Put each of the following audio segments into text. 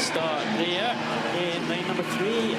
start there in lane number 3.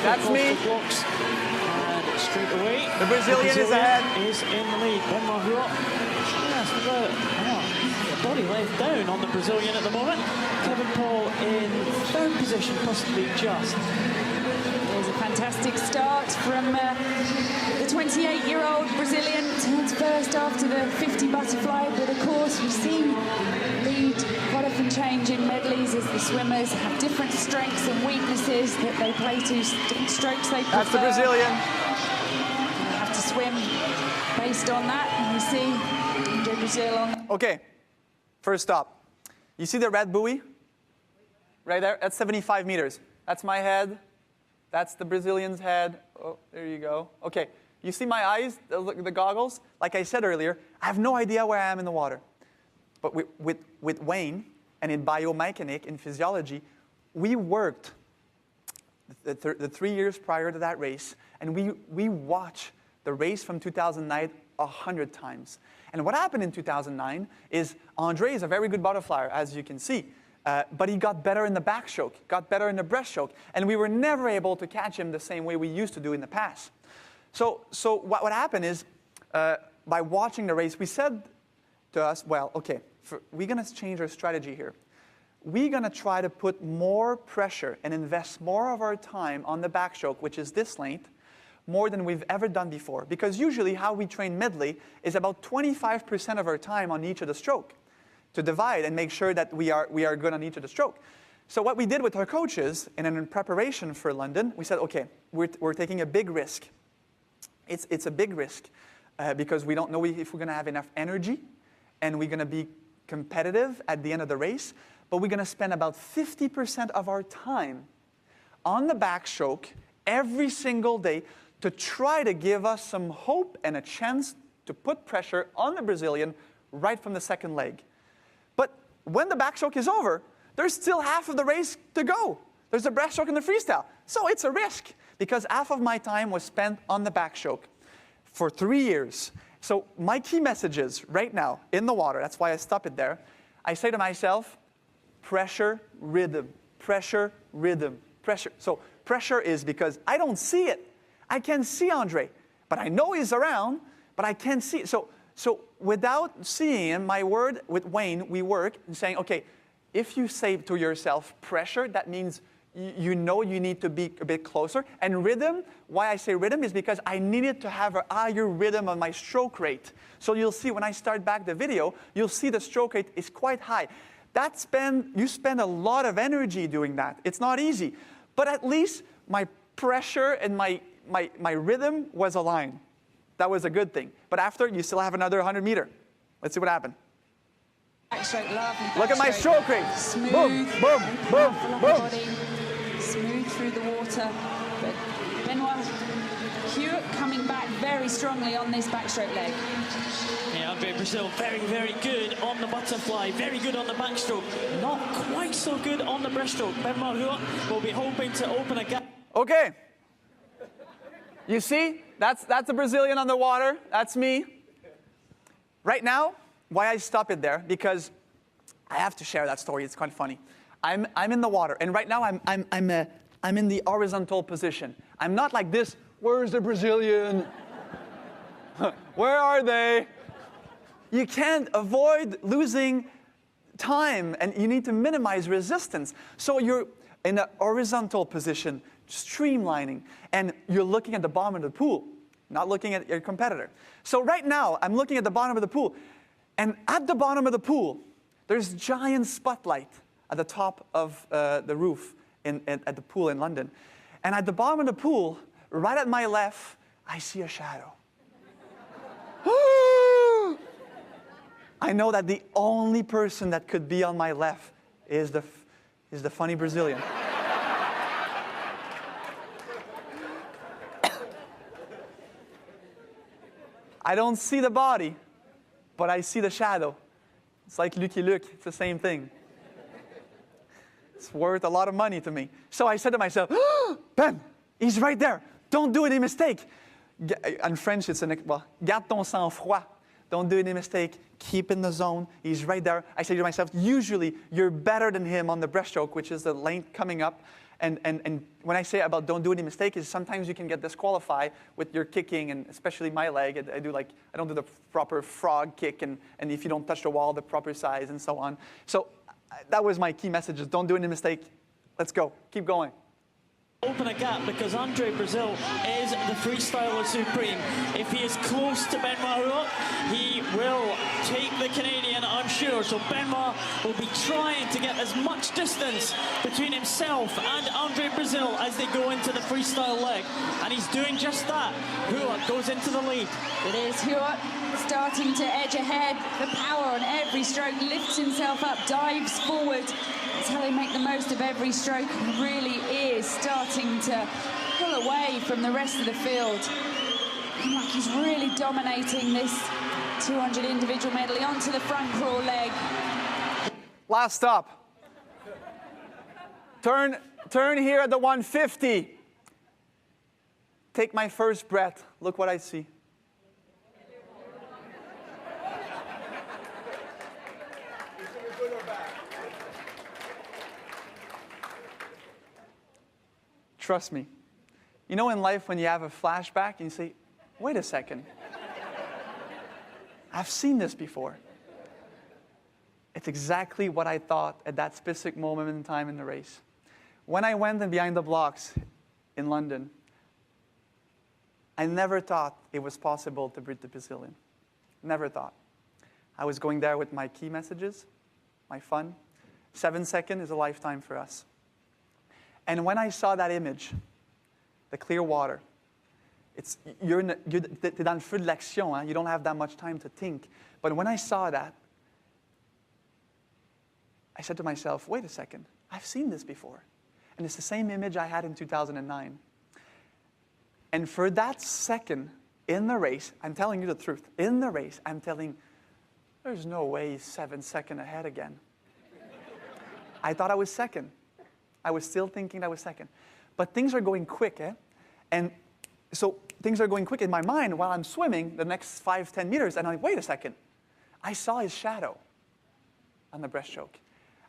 That's me. Blocks. And straight away, the Brazilian is ahead. Is in the lead. Benoit Huot just about body left down on the Brazilian at the moment. Kevin Paul in third position, possibly just. It was a fantastic start from the 28-year-old Brazilian. Turns first after the 50 butterfly, but of course we've seen lead quite often change in medleys as the swimmers have different strengths and weaknesses that they play to, different strokes they prefer. That's the Brazilian. They have to swim based on that, and we see Brazil on. Okay, first stop. You see the red buoy? Right there? That's 75 meters. That's my head. That's the Brazilian's head. Oh, there you go. Okay, you see my eyes, the goggles? Like I said earlier, I have no idea where I am in the water. But with Wayne, and in biomechanics, in physiology, we worked the 3 years prior to that race, and we watched the race from 2009 100 times. And what happened in 2009 is Andre is a very good butterflyer, as you can see. But he got better in the backstroke, got better in the breaststroke, and we were never able to catch him the same way we used to do in the past. So what happened is, by watching the race, we said to us, well, okay, we're going to change our strategy here. We're going to try to put more pressure and invest more of our time on the backstroke, which is this length, more than we've ever done before. Because usually how we train medley is about 25% of our time on each of the stroke, to divide and make sure that we are good on each of the stroke. So what we did with our coaches, and in preparation for London, we said, okay, we're taking a big risk. It's a big risk because we don't know if we're going to have enough energy, and we're going to be competitive at the end of the race, but we're going to spend about 50% of our time on the backstroke every single day to try to give us some hope and a chance to put pressure on the Brazilian right from the second leg. But when the backstroke is over, there's still half of the race to go. There's the breaststroke and the freestyle. So it's a risk because half of my time was spent on the backstroke for 3 years. So my key messages right now in the water, that's why I stop it there. I say to myself, pressure, rhythm, pressure, rhythm, pressure. So pressure is because I don't see it. I can't see Andre, but I know he's around, but I can't see it. So without seeing him, my word with Wayne, we work and saying, okay, if you say to yourself pressure, that means you know you need to be a bit closer. And rhythm, why I say rhythm is because I needed to have a higher rhythm on my stroke rate. So you'll see when I start back the video, you'll see the stroke rate is quite high. You spend a lot of energy doing that. It's not easy. But at least my pressure and my rhythm was aligned. That was a good thing. But after, you still have another 100 meter. Let's see what happened. Look at my stroke rate. Smooth, boom, boom, boom, boom. body, smooth through the water. But Benoit Huot coming back very strongly on this backstroke leg. Yeah, Andre Brazil very, very good on the butterfly, very good on the backstroke, not quite so good on the breaststroke. Benoit Huot will be hoping to open a gap. Okay. You see, that's a Brazilian on the water. That's me. Right now, why I stop it there, because I have to share that story. It's quite funny. I'm in the water, and right now I'm in the horizontal position. I'm not like this. Where's the Brazilian? Where are they? You can't avoid losing time, and you need to minimize resistance. So you're in a horizontal position, streamlining, and you're looking at the bottom of the pool, not looking at your competitor. So right now, I'm looking at the bottom of the pool, and at the bottom of the pool, there's giant spotlight at the top of the roof at the pool in London. And at the bottom of the pool, right at my left, I see a shadow. I know that the only person that could be on my left is the funny Brazilian. I don't see the body, but I see the shadow. It's like Lucky Luke, it's the same thing. It's worth a lot of money to me. So I said to myself, Ben, he's right there. Don't do any mistake. In French, it's well, garde ton sang-froid. Don't do any mistake. Keep in the zone. He's right there. I say to myself, usually you're better than him on the breaststroke, which is the length coming up. And when I say about don't do any mistake, is sometimes you can get disqualified with your kicking, and especially my leg. I don't do the proper frog kick, and if you don't touch the wall, the proper size, and so on. So that was my key message: is don't do any mistake. Let's go. Keep going. Open a gap, because Andre Brazil is the freestyler supreme. If he is close to Benoit Huot, he will take the Canadian, I'm sure. So Benoit will be trying to get as much distance between himself and Andre Brazil as they go into the freestyle leg. And he's doing just that. Huot goes into the lead. It is Huot starting to edge ahead. The power on every stroke, lifts himself up, dives forward. That's how they make the most of every stroke. He really is starting to pull away from the rest of the field. Looking like he's really dominating this 200 individual medley onto the front crawl leg. Last stop. Turn here at the 150. Take my first breath. Look what I see. Trust me. You know in life when you have a flashback and you say, wait a second. I've seen this before. It's exactly what I thought at that specific moment in time in the race. When I went and behind the blocks in London, I never thought it was possible to beat the Brazilian. Never thought. I was going there with my key messages, my fun. 7 seconds is a lifetime for us. And when I saw that image, the clear water, you're dans le feu de l'action, hein? You don't have that much time to think. But when I saw that, I said to myself, wait a second, I've seen this before. And it's the same image I had in 2009. And for that second in the race, I'm telling you the truth, in the race, I'm telling, there's no way he's 7 seconds ahead again. I thought I was second. I was still thinking I was second. But things are going quick, eh? And so things are going quick in my mind while I'm swimming the next 5, 10 meters, and I'm like, wait a second. I saw his shadow on the breaststroke.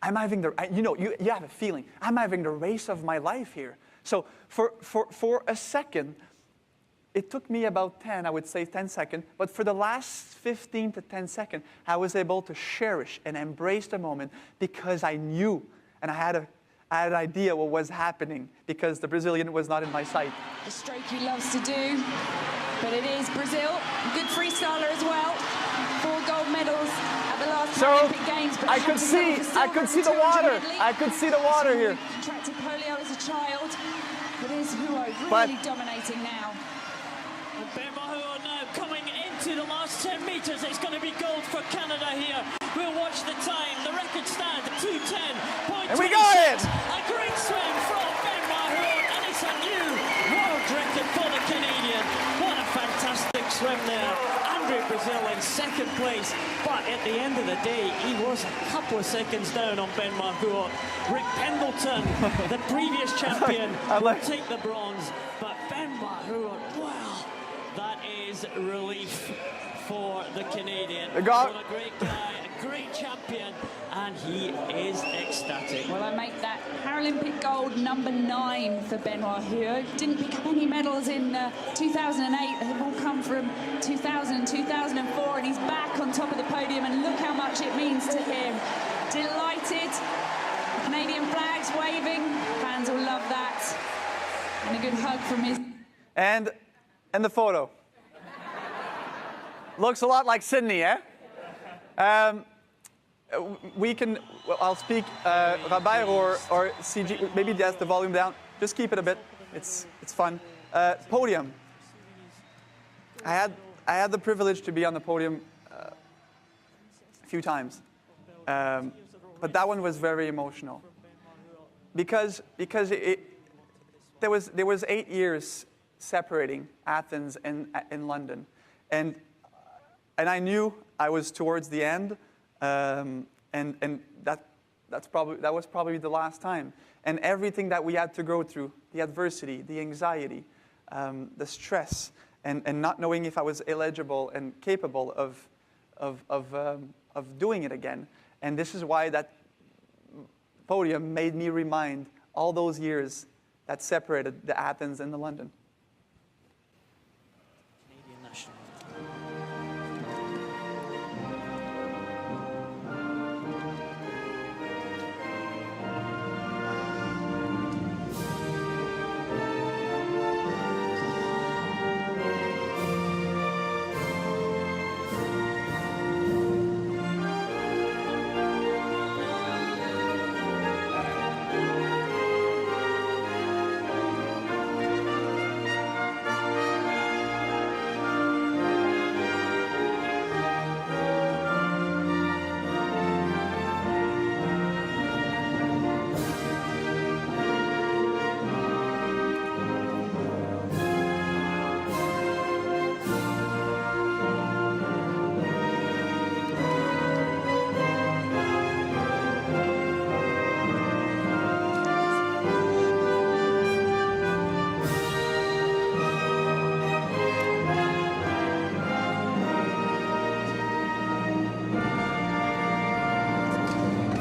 I'm having you have a feeling. I'm having the race of my life here. So for a second, it took me about 10 seconds, but for the last 15 to 10 seconds, I was able to cherish and embrace the moment because I knew, and I had an idea what was happening because the Brazilian was not in my sight. The stroke he loves to do, but it is Brazil. Good freestyler as well. 4 gold medals at the last Paralympic Games. But I could see the water. I could see the water here. Contracted polio as a child. But it is Huot really dominating now. Benoit Huot now coming into the last 10 meters. It's going to be gold for Canada here. We'll watch the time. The record stands at 2:10.26. And we got it! A great swim from Benoit Huot, and it's a new world record for the Canadian. What a fantastic swim there. Andre Brazil in second place, but at the end of the day, he was a couple of seconds down on Benoit Huot. Rick Pendleton, the previous champion, will take the bronze, but Benoit Huot, wow, that is relief for the Canadian. What a great guy, a great champion, and he is ecstatic. Well, I make that Paralympic gold number 9 for Benoit Huot. Didn't pick up any medals in 2008. They've all come from 2000 and 2004, and he's back on top of the podium, and look how much it means to him. Delighted. Canadian flags waving. Fans will love that. And a good hug from his... And the photo. Looks a lot like Sydney, eh? I'll speak Robert or CG, maybe just the volume down. Just keep it a bit, it's fun. Podium. I had the privilege to be on the podium a few times. But that one was very emotional. Because there was 8 years separating Athens and London. And I knew I was towards the end, and that was probably the last time. And everything that we had to go through, the adversity, the anxiety, the stress, and not knowing if I was eligible and capable of of doing it again. And this is why that podium made me remind all those years that separated the Athens and the London. Canadian national.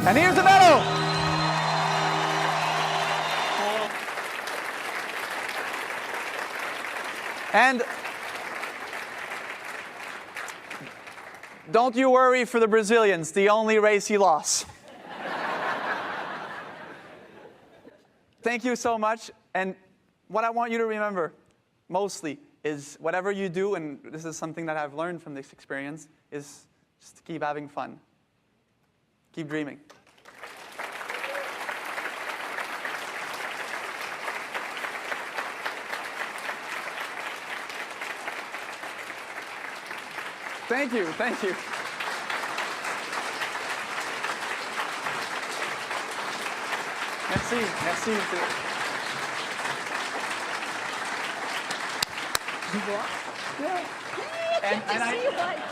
And here's the medal. And don't you worry for the Brazilians, the only race he lost. Thank you so much. And what I want you to remember mostly is whatever you do, and this is something that I've learned from this experience, is just to keep having fun. Keep dreaming. Thank you, thank you. Merci, merci. Yeah. And I,